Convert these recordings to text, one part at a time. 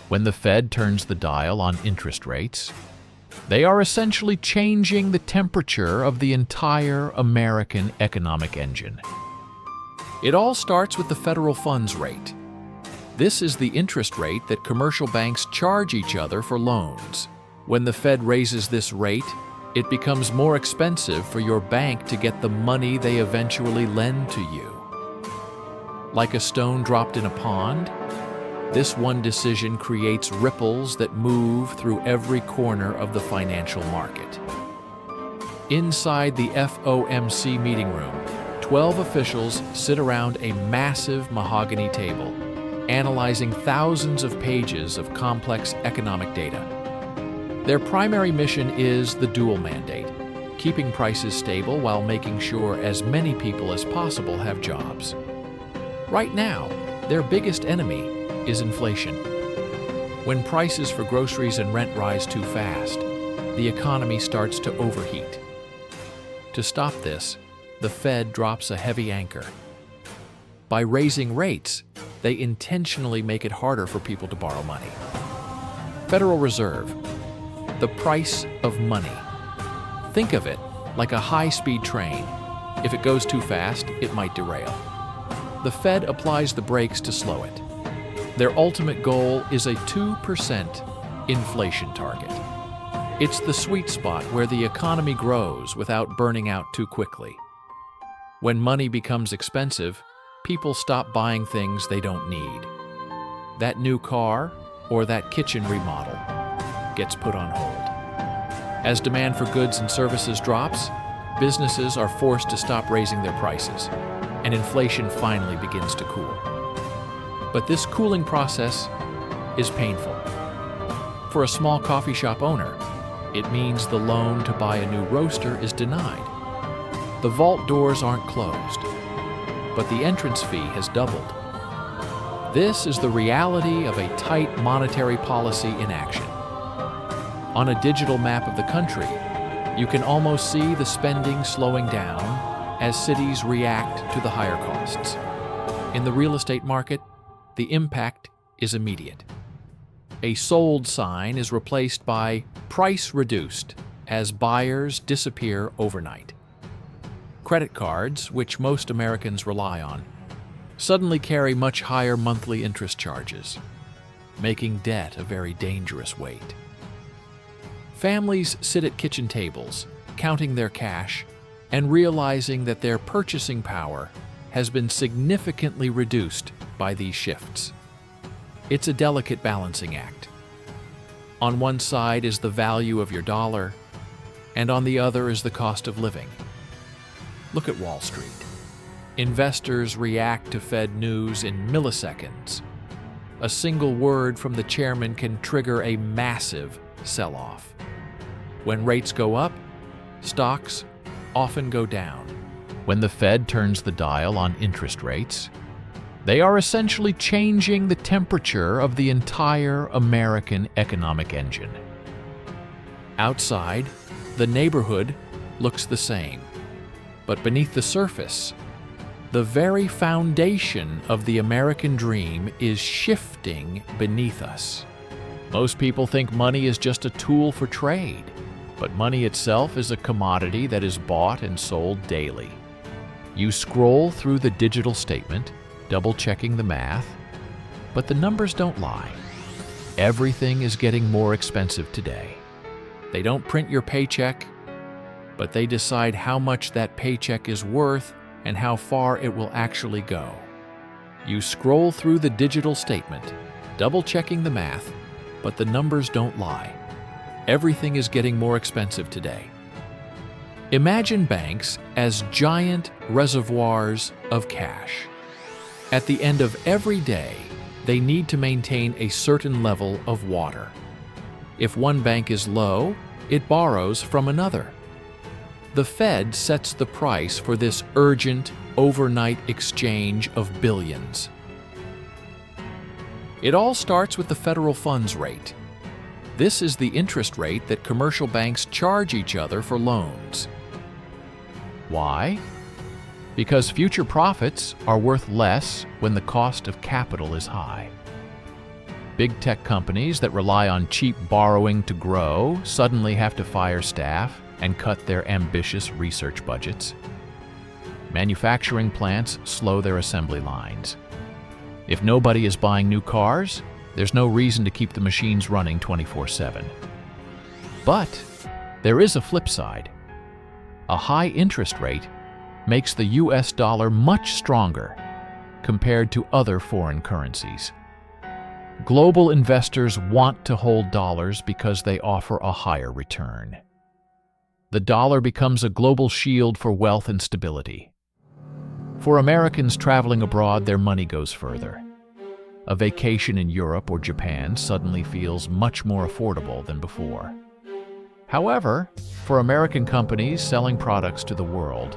When the Fed turns the dial on interest rates, they are essentially changing the temperature of the entire American economic engine. It all starts with the federal funds rate. This is the interest rate that commercial banks charge each other for loans. When the Fed raises this rate, it becomes more expensive for your bank to get the money they eventually lend to you. Like a stone dropped in a pond, this one decision creates ripples that move through every corner of the financial market. Inside the FOMC meeting room, 12 officials sit around a massive mahogany table, analyzing thousands of pages of complex economic data. Their primary mission is the dual mandate, keeping prices stable while making sure as many people as possible have jobs. Right now, their biggest enemy is inflation. When prices for groceries and rent rise too fast, the economy starts to overheat. To stop this, the Fed drops a heavy anchor. By raising rates, they intentionally make it harder for people to borrow money. Federal Reserve, the price of money. Think of it like a high-speed train. If it goes too fast, it might derail. The Fed applies the brakes to slow it. Their ultimate goal is a 2% inflation target. It's the sweet spot where the economy grows without burning out too quickly. When money becomes expensive, people stop buying things they don't need. That new car or that kitchen remodel gets put on hold. As demand for goods and services drops, businesses are forced to stop raising their prices, and inflation finally begins to cool. But this cooling process is painful. For a small coffee shop owner, it means the loan to buy a new roaster is denied. The vault doors aren't closed, but the entrance fee has doubled. This is the reality of a tight monetary policy in action. On a digital map of the country, you can almost see the spending slowing down as cities react to the higher costs. In the real estate market, the impact is immediate. A sold sign is replaced by price reduced as buyers disappear overnight. Credit cards, which most Americans rely on, suddenly carry much higher monthly interest charges, making debt a very dangerous weight. Families sit at kitchen tables, counting their cash, and realizing that their purchasing power has been significantly reduced by these shifts. It's a delicate balancing act. On one side is the value of your dollar, and on the other is the cost of living. Look at Wall Street. Investors react to Fed news in milliseconds. A single word from the chairman can trigger a massive sell-off. When rates go up, stocks often go down. When the Fed turns the dial on interest rates, they are essentially changing the temperature of the entire American economic engine. Outside, the neighborhood looks the same, but beneath the surface, the very foundation of the American dream is shifting beneath us. Most people think money is just a tool for trade, but money itself is a commodity that is bought and sold daily. You scroll through the digital statement, double-checking the math, but the numbers don't lie. Everything is getting more expensive today. They don't print your paycheck, but they decide how much that paycheck is worth and how far it will actually go. You scroll through the digital statement, double-checking the math, but the numbers don't lie. Everything is getting more expensive today. Imagine banks as giant reservoirs of cash. At the end of every day, they need to maintain a certain level of water. If one bank is low, it borrows from another. The Fed sets the price for this urgent, overnight exchange of billions. It all starts with the federal funds rate. This is the interest rate that commercial banks charge each other for loans. Why? Because future profits are worth less when the cost of capital is high. Big tech companies that rely on cheap borrowing to grow suddenly have to fire staff and cut their ambitious research budgets. Manufacturing plants slow their assembly lines. If nobody is buying new cars, there's no reason to keep the machines running 24/7. But there is a flip side. A high interest rate makes the US dollar much stronger compared to other foreign currencies. Global investors want to hold dollars because they offer a higher return. The dollar becomes a global shield for wealth and stability. For Americans traveling abroad, their money goes further. A vacation in Europe or Japan suddenly feels much more affordable than before. However, for American companies selling products to the world,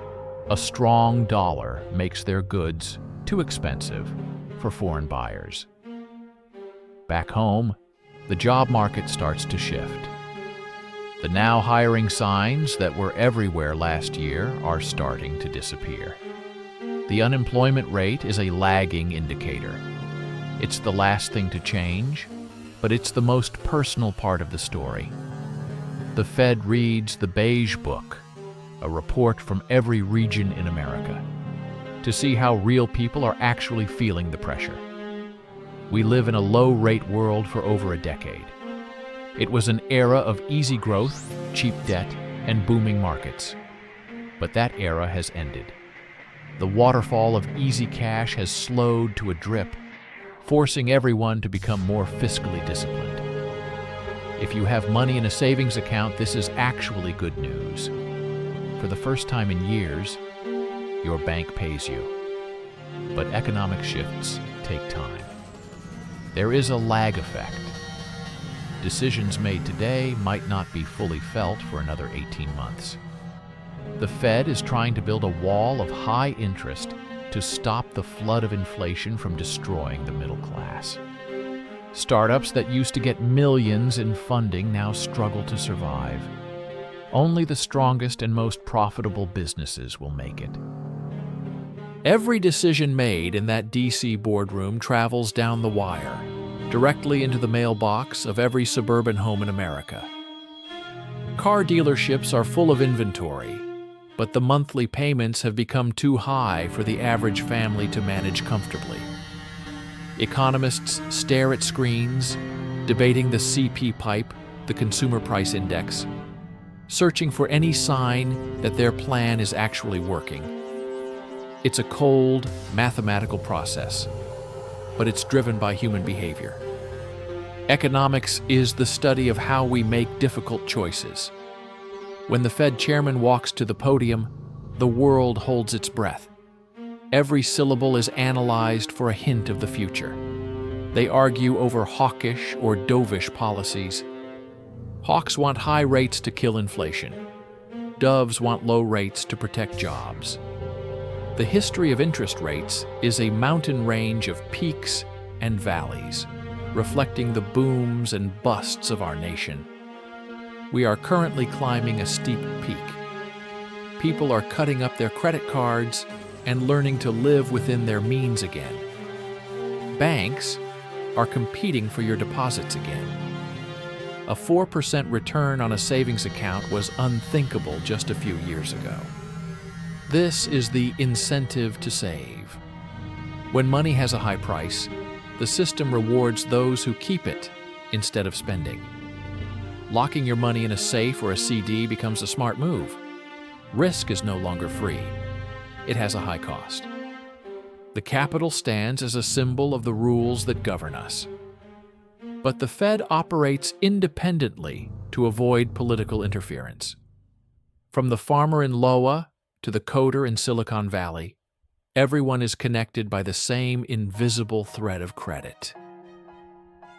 a strong dollar makes their goods too expensive for foreign buyers. Back home, the job market starts to shift. The now hiring signs that were everywhere last year are starting to disappear. The unemployment rate is a lagging indicator. It's the last thing to change, but it's the most personal part of the story. The Fed reads the Beige Book, a report from every region in America, to see how real people are actually feeling the pressure. We live in a low-rate world for over a decade. It was an era of easy growth, cheap debt, and booming markets. But that era has ended. The waterfall of easy cash has slowed to a drip, forcing everyone to become more fiscally disciplined. If you have money in a savings account, this is actually good news. For the first time in years, your bank pays you. But economic shifts take time. There is a lag effect. Decisions made today might not be fully felt for another 18 months. The Fed is trying to build a wall of high interest to stop the flood of inflation from destroying the middle class. Startups that used to get millions in funding now struggle to survive. Only the strongest and most profitable businesses will make it. Every decision made in that DC boardroom travels down the wire, directly into the mailbox of every suburban home in America. Car dealerships are full of inventory, but the monthly payments have become too high for the average family to manage comfortably. Economists stare at screens, debating the CP pipe, the Consumer Price Index, searching for any sign that their plan is actually working. It's a cold, mathematical process, but it's driven by human behavior. Economics is the study of how we make difficult choices. When the Fed chairman walks to the podium, the world holds its breath. Every syllable is analyzed for a hint of the future. They argue over hawkish or dovish policies. Hawks want high rates to kill inflation. Doves want low rates to protect jobs. The history of interest rates is a mountain range of peaks and valleys, reflecting the booms and busts of our nation. We are currently climbing a steep peak. People are cutting up their credit cards and learning to live within their means again. Banks are competing for your deposits again. A 4% return on a savings account was unthinkable just a few years ago. This is the incentive to save. When money has a high price, the system rewards those who keep it instead of spending. Locking your money in a safe or a CD becomes a smart move. Risk is no longer free. It has a high cost. The capital stands as a symbol of the rules that govern us. But the Fed operates independently to avoid political interference. From the farmer in Iowa to the coder in Silicon Valley, everyone is connected by the same invisible thread of credit.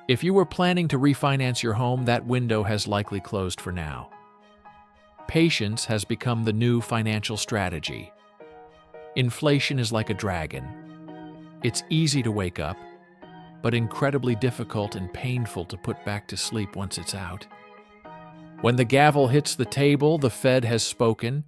If you were planning to refinance your home, that window has likely closed for now. Patience has become the new financial strategy. Inflation is like a dragon. It's easy to wake up, but incredibly difficult and painful to put back to sleep once it's out. When the gavel hits the table, the Fed has spoken,